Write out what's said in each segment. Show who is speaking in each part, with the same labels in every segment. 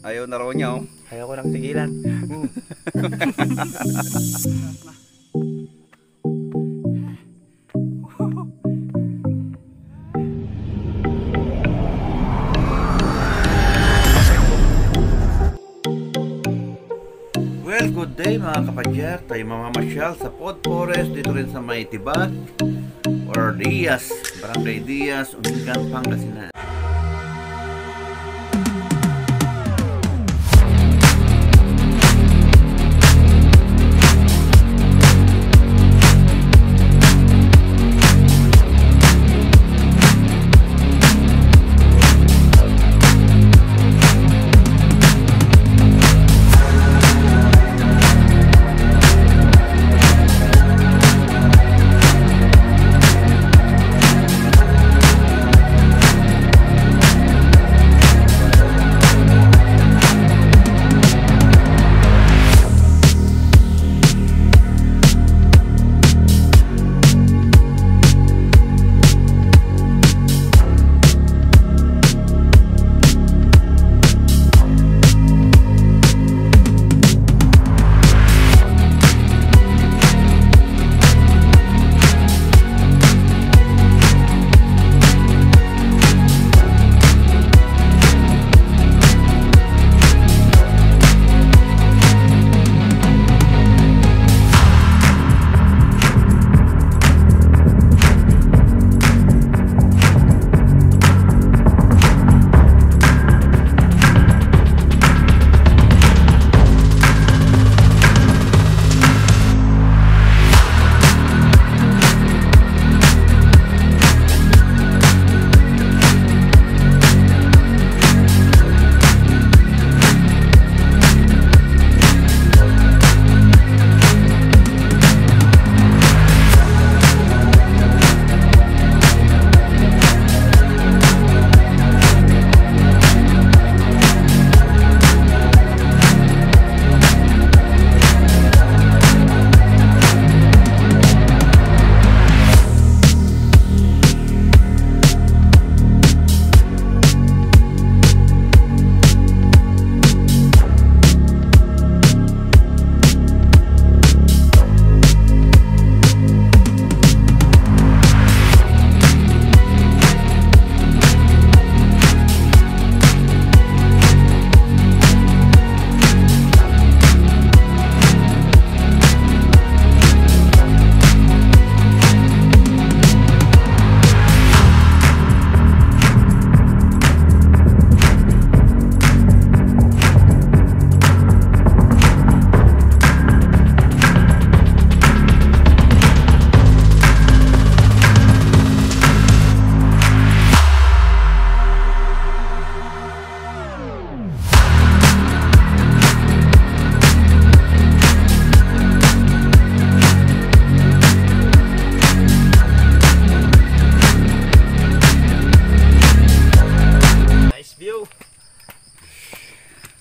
Speaker 1: Ayaw na raw niya, oh.
Speaker 2: Ayaw ko nang tigilan.
Speaker 1: Well, good day mga kapadyak. Tayo mamamasyal sa Pod Forest dito rin sa may Tibag or Diaz, Barangay Diaz, Unigan, Pangasinan.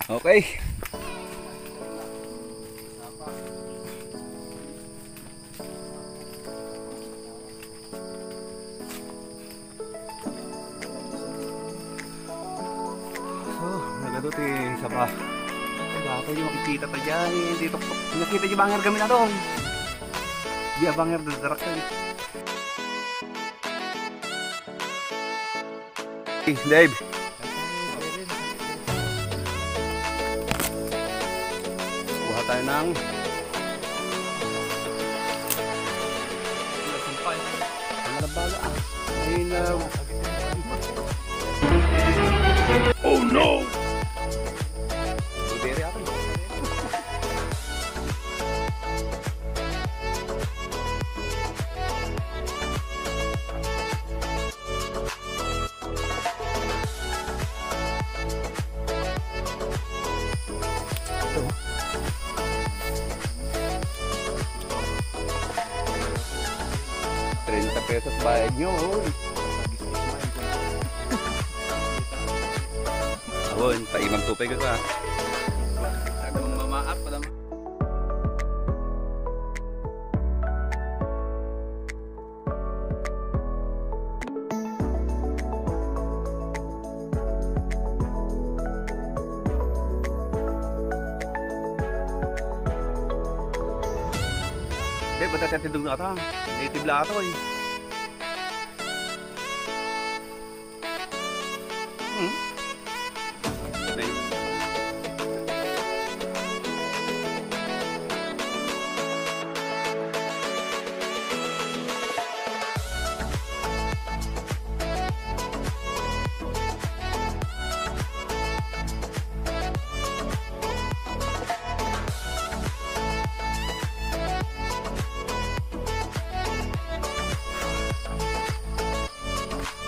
Speaker 1: Okay. So, nagaduti sa pa. Baka yung makikita pa dyan. Dito, nakita yung banger kami na doon. Di banger dadarak ka. Hey, Dave. Tayo ng oh no! pesos bayad nyo. Awon, paimang tupay ka ka. Nagawang mamaap pa naman.
Speaker 2: Hindi, ba't natin na ata? Native lang ito eh.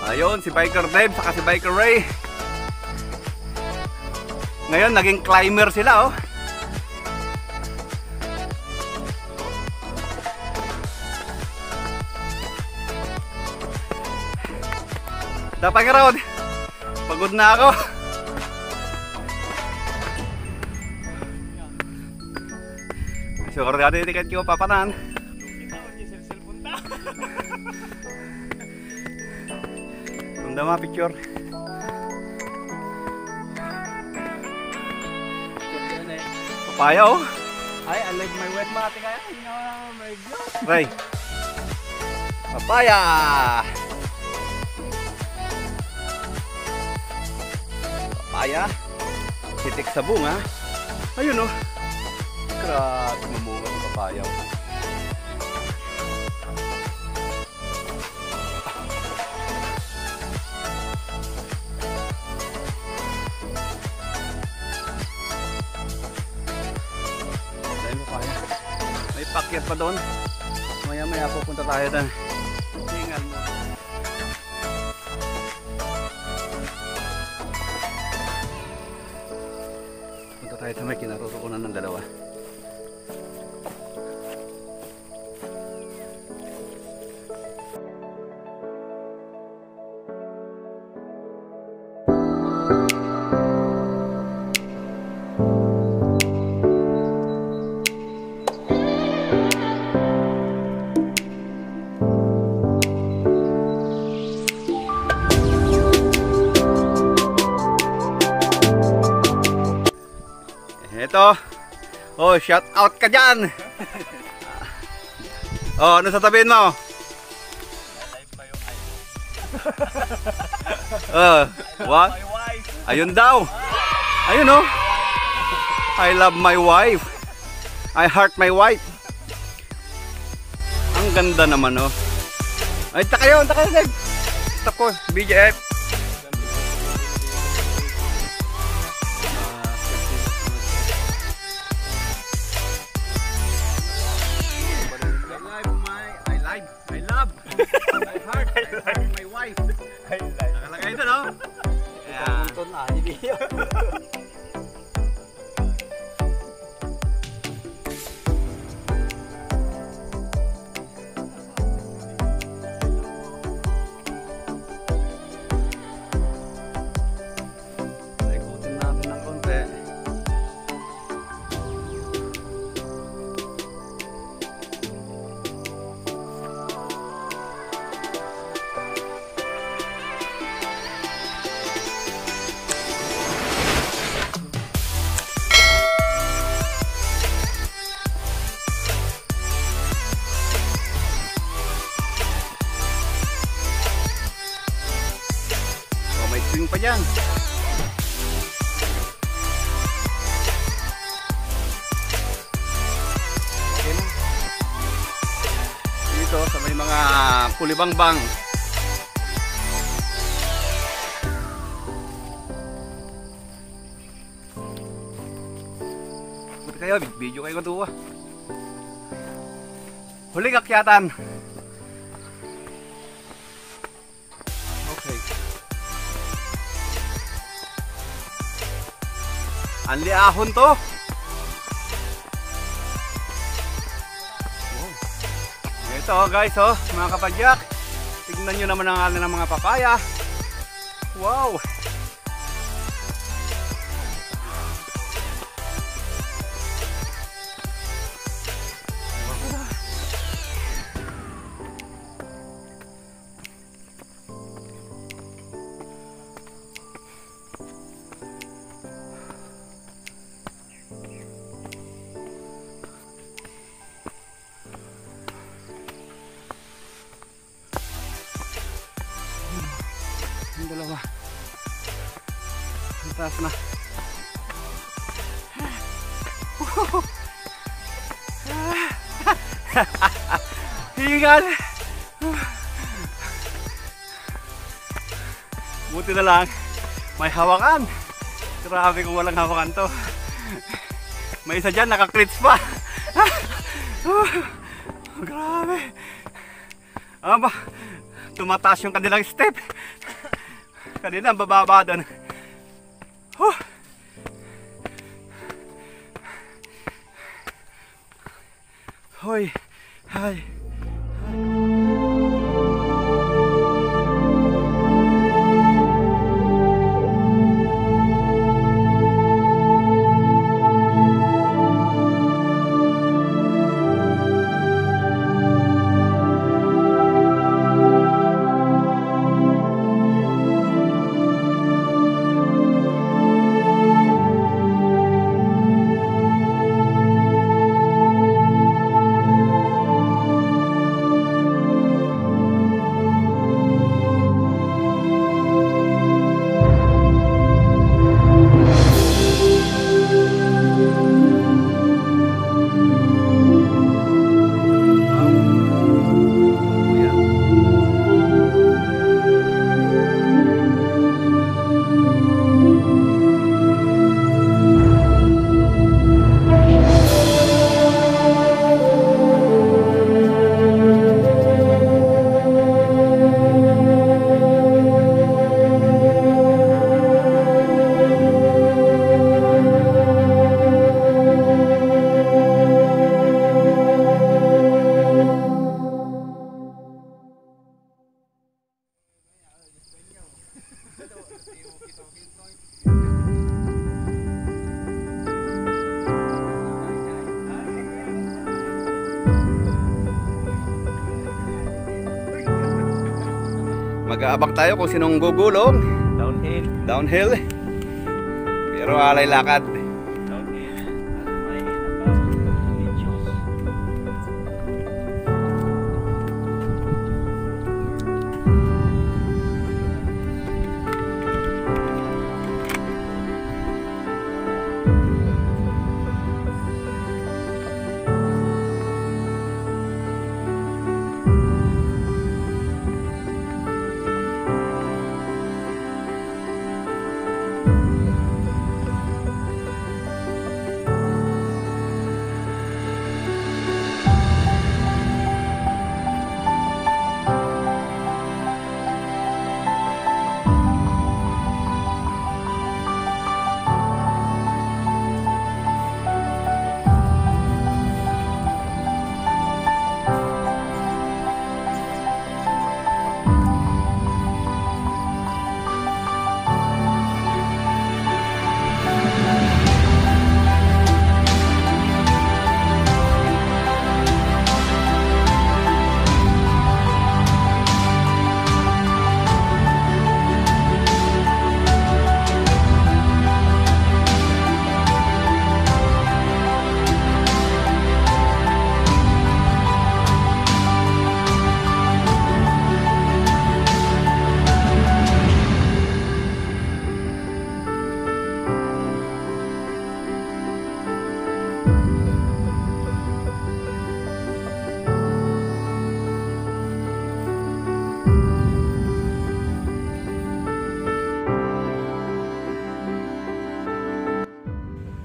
Speaker 2: Ayun, si Biker Dave saka si Biker Ray. Ngayon, naging climber sila, oh. Dapat nga raw, pagod na ako. Siguro natin itikat ko papanan. Tunda mga picture. Papaya, oh.
Speaker 3: Ay, I like my wet mati kaya.
Speaker 2: Ray. Papaya. Papaya. Sitik sa bunga. Ayun, oh. Grabe mamunga ng papaya, oh. May pakyat pa doon. Maya pupunta tayo doon. Tingnan mo. Punta tayo sa may kinaroroonan ng dalawa. Ito. Oh, shout out ka dyan. Oh, ano sasabihin mo?
Speaker 3: Live pa yung
Speaker 2: What?
Speaker 3: my wife.
Speaker 2: Ayun daw. Ayun, oh. I love my wife. I heart my wife. Ang ganda naman, oh. Ay, takayo, Dave. Stop ko, BJF. My wife. Nakalagay ito, no?
Speaker 3: Ito na, hindi yun.
Speaker 2: Ikutin natin ng konti. May swing pa dyan. Okay na. Dito sa may mga kulibangbang. Buti kayo, video kayo katuwa. Huling akyatan. Okay. Anli ahon to. Wow. Ito guys, oh, mga kapadyak. Tignan nyo naman ang ng mga papaya. Wow. Yung dalawa. Ang taas na. Hingal. Buti na lang may hawakan. Grabe kung walang hawakan to. May isa dyan nakaklits pa. Grabe. Aba, tumataas yung kanilang step. Kanina ang bababa doon. Hoy, hay. Mag-aabang tayo kung sinong gugulong.
Speaker 3: Downhill.
Speaker 2: Downhill. Pero alay lakad.
Speaker 3: Downhill. May naka-videos.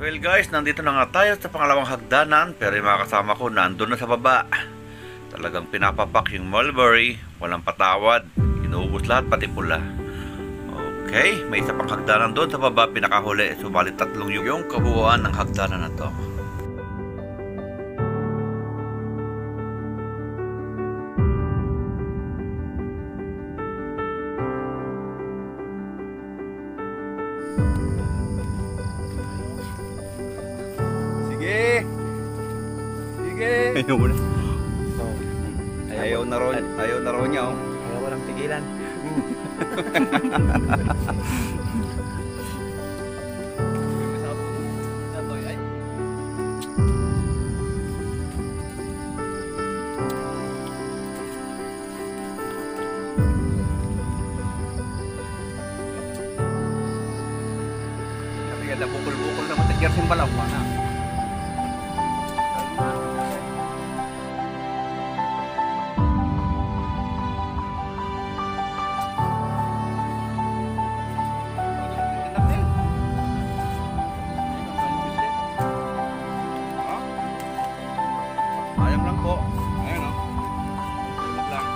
Speaker 1: Well guys, nandito na nga tayo sa pangalawang hagdanan, pero yung mga kasama ko nandun na sa baba. Talagang pinapapak yung mulberry, walang patawad, inuubos lahat pati pula. Okay, may isa pang hagdanan doon sa baba, pinakahuli, subalit 3 yung kabuuan ng hagdanan na to.
Speaker 2: Ayaw mo na. Ayaw na raw niya. Oh.
Speaker 3: Ayaw walang tigilan.
Speaker 2: Kaya nabukol-bukol naman sa Jersin Balaw. Wala. Sayang lang po. Ayan o. Tulog lang.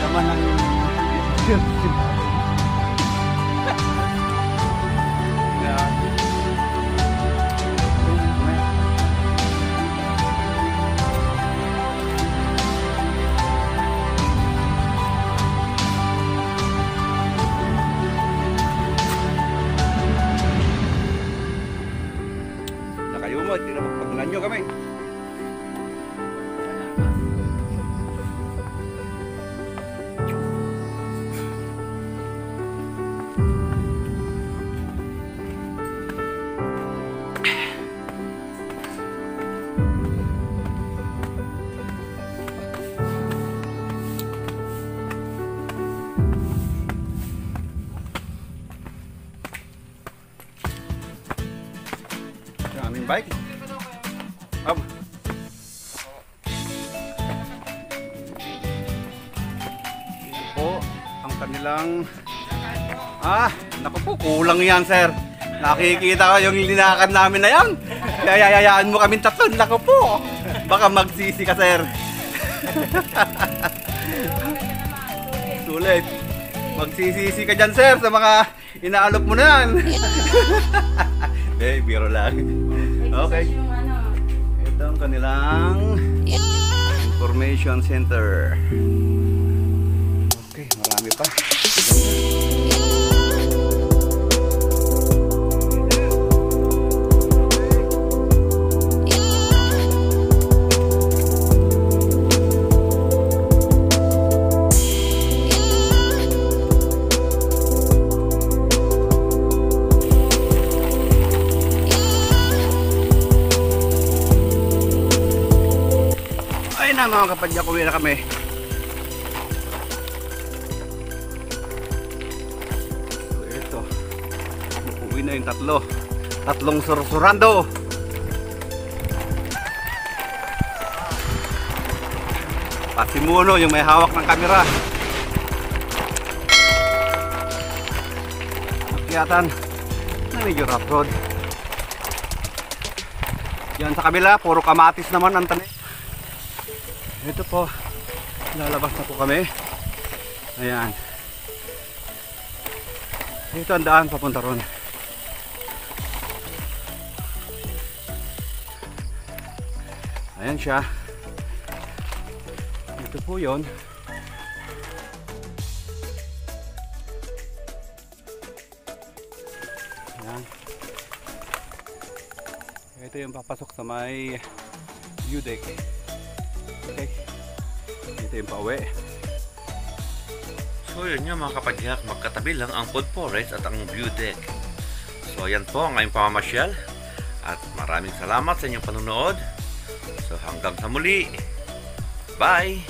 Speaker 2: Laman ng nakayumot, tinapagpagulan nyo kami. Yung aming bike. Up. Ito po ang kanilang naku po, kulang yan sir. Nakikita ko yung linakad namin na yan. Kaya yayayaan mo kami tatlo. Naku po, baka magsisi ka sir. Sulit. Magsisisi ka dyan sir sa mga inaalok mo na yan. Biro lang. Okay. Ito ang kanilang information center. Okay, marami pa. Na mga kapadya, uwi na kami. So, ito uwi na yung tatlong sursurando. Pasimuno yung may hawak ng kamera. Akyatan na medyo rough road. Yan sa kabila, puro kamatis naman ang tanim. Ito po, lalabas na po kami. Ayan. Ito ang daan papunta ron. Ayan siya. Ito po yun. Ayan. Ito yung papasok sa may view deck. Okay. Ito yung pauwi.
Speaker 1: So yun nga mga kapadyak, magkatabi lang ang food forest at ang view deck. So yan po ang aming pamamasyal. At maraming salamat sa inyong panonood. So hanggang sa muli. Bye!